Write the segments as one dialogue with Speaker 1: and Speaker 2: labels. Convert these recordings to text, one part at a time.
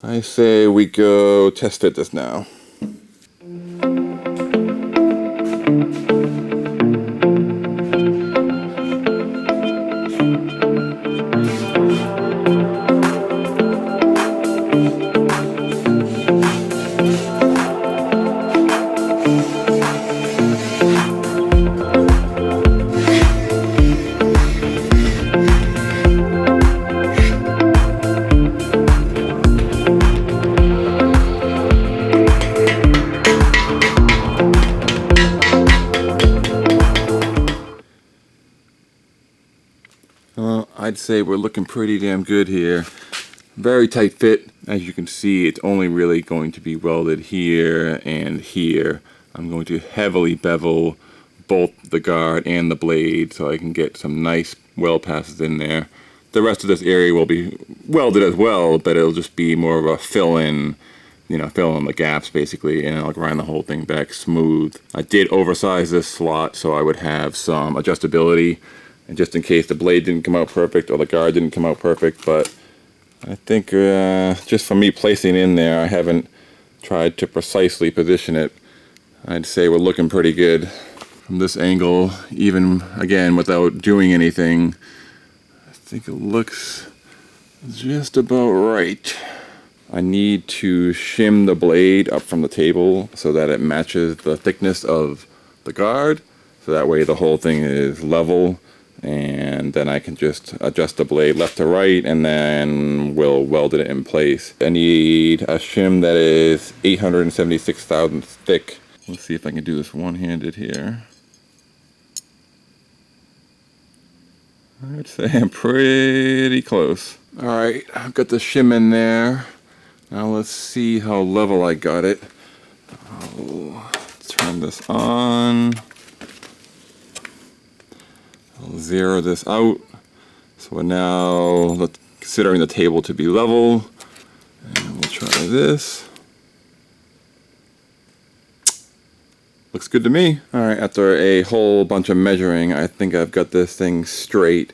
Speaker 1: I say we go test fit this now. I'd say we're looking pretty damn good here. Very tight fit. As you can see, it's only really going to be welded here and here. I'm going to heavily bevel both the guard and the blade so I can get some nice weld passes in there. The rest of this area will be welded as well, but it'll just be more of a fill-in, fill in the gaps basically, and I'll grind the whole thing back smooth. I did oversize this slot so I would have some adjustability, and just in case the blade didn't come out perfect or the guard didn't come out perfect. But I think just from me placing in there, I haven't tried to precisely position it. I'd say we're looking pretty good. From this angle, even again without doing anything, I think it looks just about right. I need to shim the blade up from the table so that it matches the thickness of the guard, so that way the whole thing is level, and then I can just adjust the blade left to right and then we'll weld it in place. I need a shim that is 876 thousandths thick. Let's see if I can do this one-handed here. I'd say I'm pretty close. Alright, I've got the shim in there. Now let's see how level I got it. I'll turn this on. I'll zero this out. So we're now considering the table to be level. And we'll try this. Looks good to me. Alright, after a whole bunch of measuring, I think I've got this thing straight.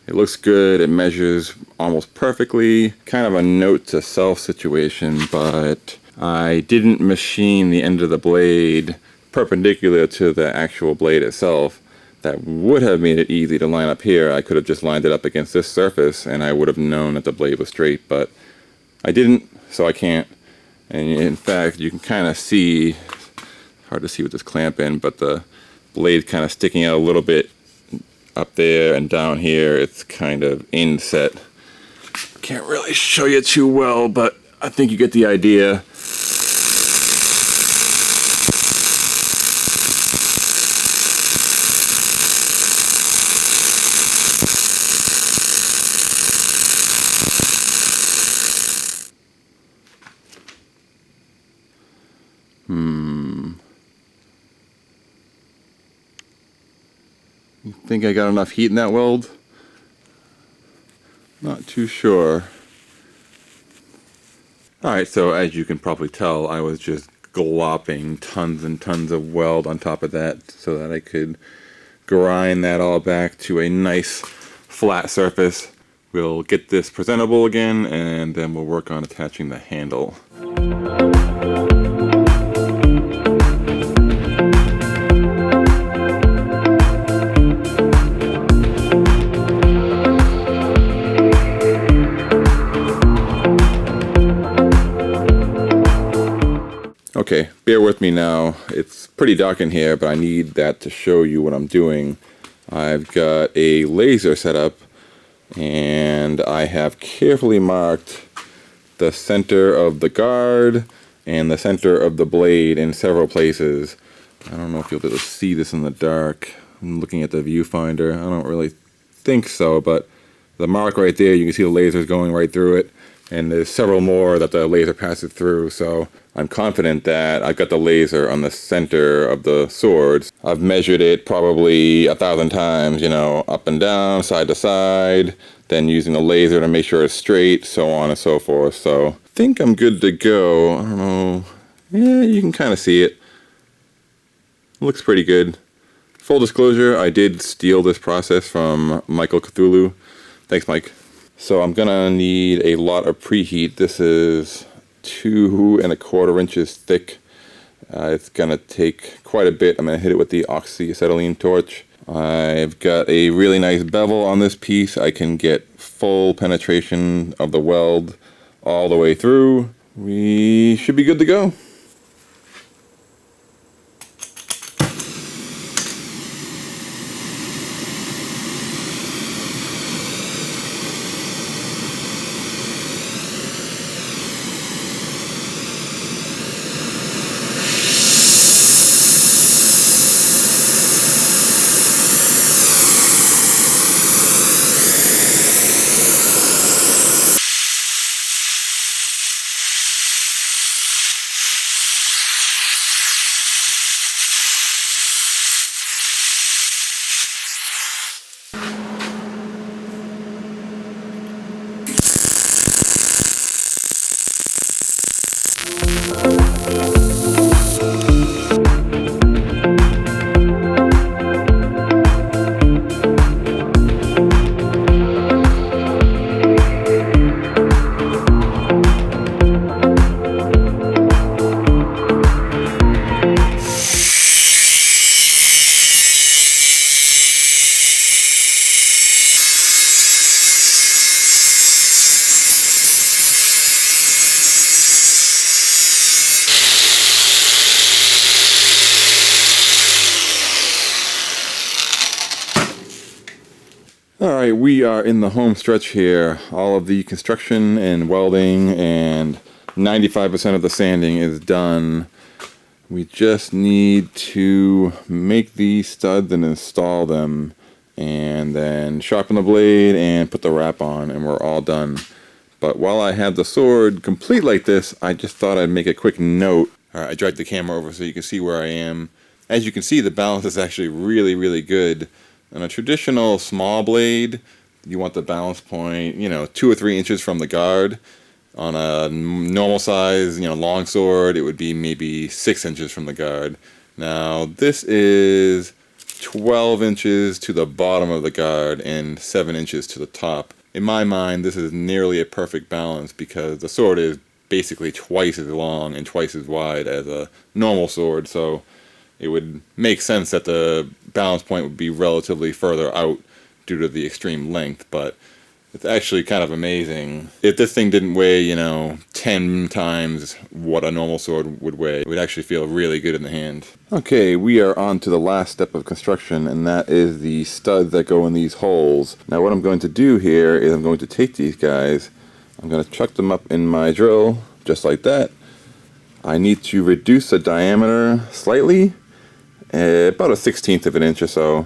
Speaker 1: It looks good, it measures almost perfectly. Kind of a note to self situation, but I didn't machine the end of the blade perpendicular to the actual blade itself. That would have made it easy to line up here. I could have just lined it up against this surface and I would have known that the blade was straight, but I didn't, so I can't. And in fact, you can kind of see, hard to see with this clamp in, but the blade kind of sticking out a little bit up there and down here. It's kind of inset. Can't really show you too well, but I think you get the idea. You think I got enough heat in that weld? Not too sure. Alright, so as you can probably tell, I was just glopping tons and tons of weld on top of that so that I could grind that all back to a nice flat surface. We'll get this presentable again and then we'll work on attaching the handle. Okay, bear with me now. It's pretty dark in here, but I need that to show you what I'm doing. I've got a laser set up, and I have carefully marked the center of the guard and the center of the blade in several places. I don't know if you'll be able to see this in the dark. I'm looking at the viewfinder. I don't really think so, but the mark right there, you can see the laser's going right through it. And there's several more that the laser passes through, so I'm confident that I've got the laser on the center of the swords. I've measured it probably 1,000 times, up and down, side to side, then using the laser to make sure it's straight, so on and so forth. So I think I'm good to go. I don't know. Yeah, you can kind of see it. Looks pretty good. Full disclosure, I did steal this process from Michael Cthulhu. Thanks, Mike. So I'm gonna need a lot of preheat. This is 2¼ inches thick. It's gonna take quite a bit. I'm gonna hit it with the oxyacetylene torch. I've got a really nice bevel on this piece. I can get full penetration of the weld all the way through. We should be good to go. Alright, we are in the home stretch here. All of the construction and welding and 95% of the sanding is done. We just need to make these studs and install them, and then sharpen the blade and put the wrap on, and we're all done. But while I have the sword complete like this, I just thought I'd make a quick note. Alright, I dragged the camera over so you can see where I am. As you can see, the balance is actually really good. On a traditional small blade, you want the balance point, 2 or 3 inches from the guard. On a normal size, long sword, it would be maybe 6 inches from the guard. Now, this is 12 inches to the bottom of the guard and 7 inches to the top. In my mind, this is nearly a perfect balance because the sword is basically twice as long and twice as wide as a normal sword, so it would make sense that the balance point would be relatively further out due to the extreme length, but it's actually kind of amazing. If this thing didn't weigh, 10 times what a normal sword would weigh, it would actually feel really good in the hand. Okay, we are on to the last step of construction, and that is the studs that go in these holes. Now what I'm going to do here is I'm going to take these guys, I'm going to chuck them up in my drill, just like that. I need to reduce the diameter slightly, about 1/16 of an inch or so.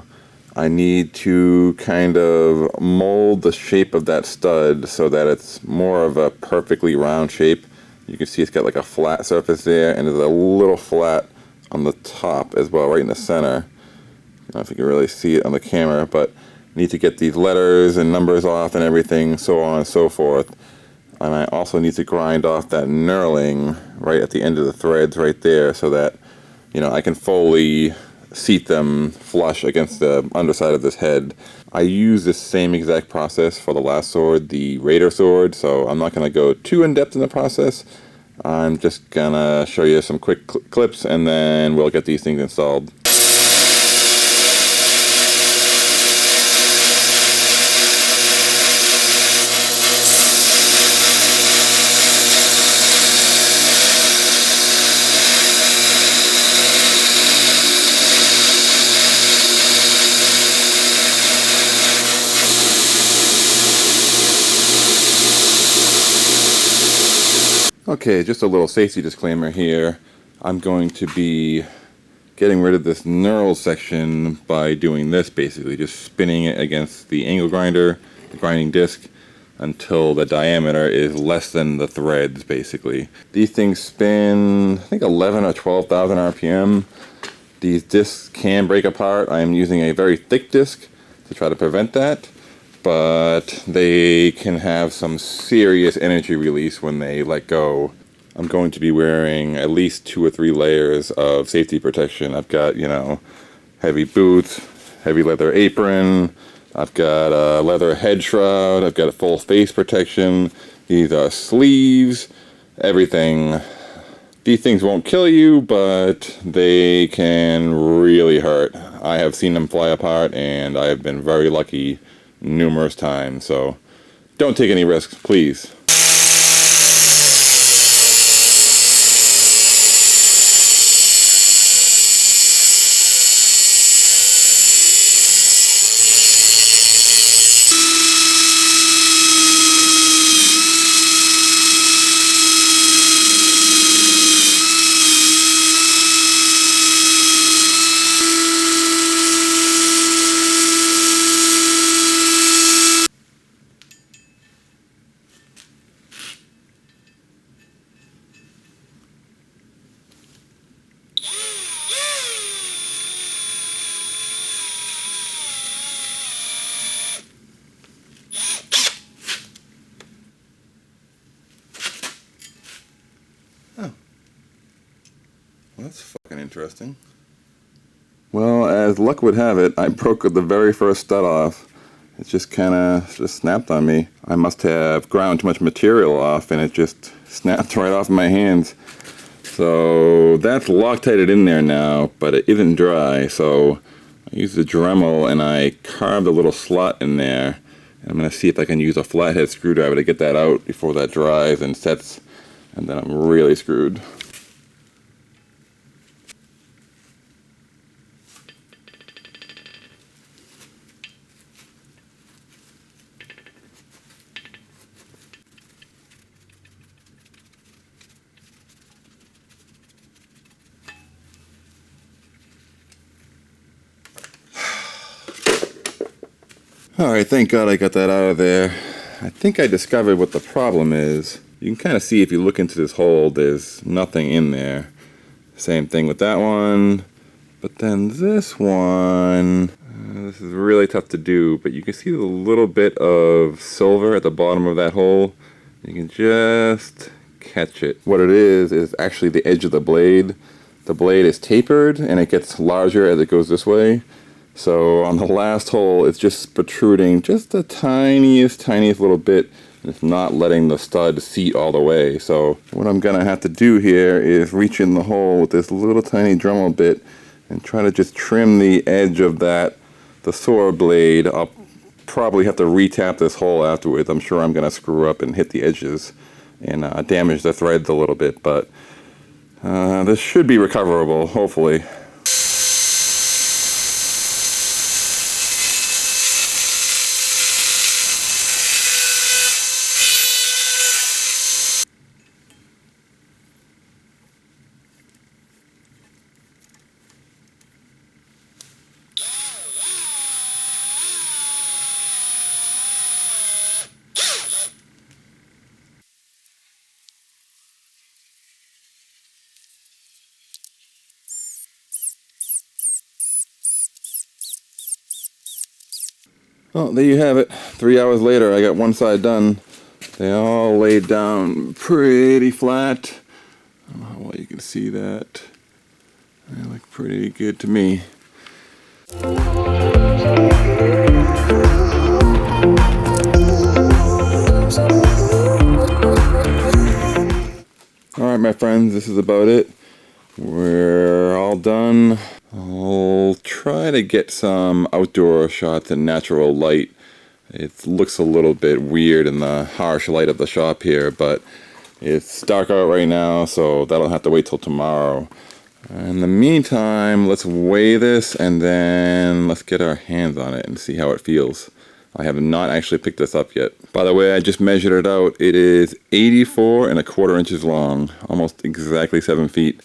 Speaker 1: I need to kind of mold the shape of that stud so that it's more of a perfectly round shape. You can see it's got like a flat surface there, and there's a little flat on the top as well, right in the center. I don't know if you can really see it on the camera, but I need to get these letters and numbers off and everything, so on and so forth. And I also need to grind off that knurling right at the end of the threads right there so that I can fully seat them flush against the underside of this head. I use this same exact process for the last sword, the Raider sword, so I'm not going to go too in depth in the process. I'm just going to show you some quick clips, and then we'll get these things installed. Okay, just a little safety disclaimer here. I'm going to be getting rid of this knurl section by doing this, basically, just spinning it against the angle grinder, the grinding disc, until the diameter is less than the threads, basically. These things spin, I think 11 or 12,000 RPM. These discs can break apart. I'm using a very thick disc to try to prevent that, but they can have some serious energy release when they let go. I'm going to be wearing at least 2 or 3 layers of safety protection. I've got, heavy boots, heavy leather apron, I've got a leather head shroud, I've got a full face protection, these are sleeves, everything. These things won't kill you, but they can really hurt. I have seen them fly apart, and I have been very lucky numerous times, so don't take any risks, please. Oh. Well, that's fucking interesting. Well, as luck would have it, I broke the very first stud off. It just kind of snapped on me. I must have ground too much material off, and it just snapped right off my hands. So that's Loctited in there now, but it isn't dry. So I used the Dremel and I carved a little slot in there. And I'm going to see if I can use a flathead screwdriver to get that out before that dries and sets. And then I'm really screwed. Alright, thank God I got that out of there. I think I discovered what the problem is. You can kind of see if you look into this hole, there's nothing in there. Same thing with that one. But then this one, this is really tough to do, but you can see the little bit of silver at the bottom of that hole. You can just catch it. What it is actually the edge of the blade. The blade is tapered and it gets larger as it goes this way. So on the last hole, it's just protruding just the tiniest little bit. And it's not letting the stud seat all the way. So what I'm gonna have to do here is reach in the hole with this little tiny Dremel bit and try to just trim the edge of that, the sword blade. I'll probably have to re-tap this hole afterwards. I'm sure I'm gonna screw up and hit the edges and damage the threads a little bit, but this should be recoverable, hopefully. Well, there you have it. 3 hours later, I got one side done. They all laid down pretty flat. I don't know how well you can see that. They look pretty good to me. Alright, my friends, this is about it. We're all done. I'll try to get some outdoor shots in natural light. It looks a little bit weird in the harsh light of the shop here, but it's dark out right now, so that'll have to wait till tomorrow. In the meantime, let's weigh this and then let's get our hands on it and see how it feels. I have not actually picked this up yet. By the way, I just measured it out. It is 84¼ inches long, almost exactly 7 feet.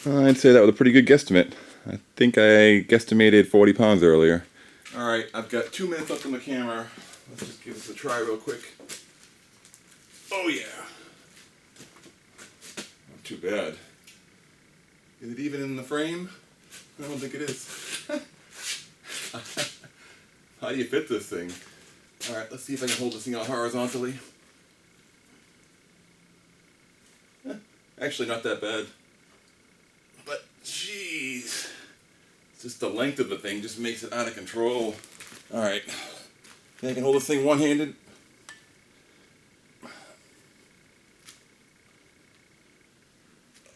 Speaker 1: I'd say that was a pretty good guesstimate. I think I guesstimated 40 pounds earlier. Alright, I've got 2 minutes left on the camera. Let's just give this a try real quick. Oh yeah! Not too bad. Is it even in the frame? I don't think it is. How do you fit this thing? Alright, let's see if I can hold this thing out horizontally. Actually, not that bad. But, jeez. Just the length of the thing just makes it out of control. Alright, think I can hold this thing one-handed?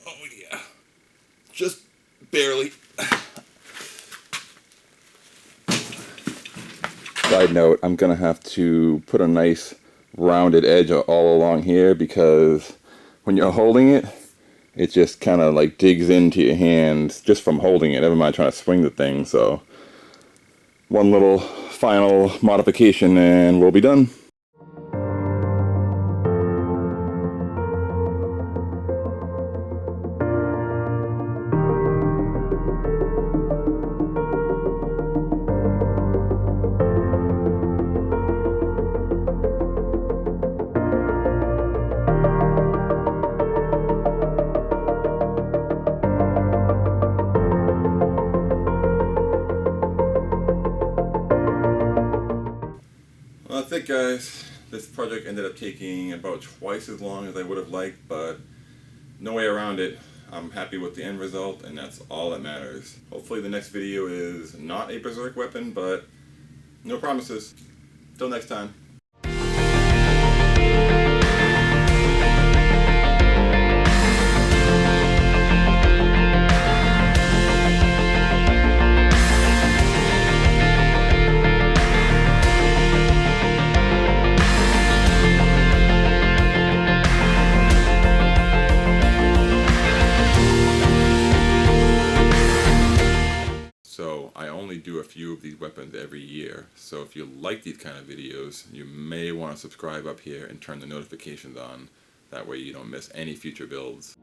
Speaker 1: Oh yeah, just barely. Side note, I'm gonna have to put a nice rounded edge all along here because when you're holding it, it just kind of like digs into your hands just from holding it, never mind trying to swing the thing. So one little final modification and we'll be done. Well, that's it, guys. This project ended up taking about twice as long as I would have liked, but no way around it. I'm happy with the end result, and that's all that matters. Hopefully the next video is not a Berserk weapon, but no promises. Till next time. So I only do a few of these weapons every year. So if you like these kind of videos, you may want to subscribe up here and turn the notifications on. That way you don't miss any future builds.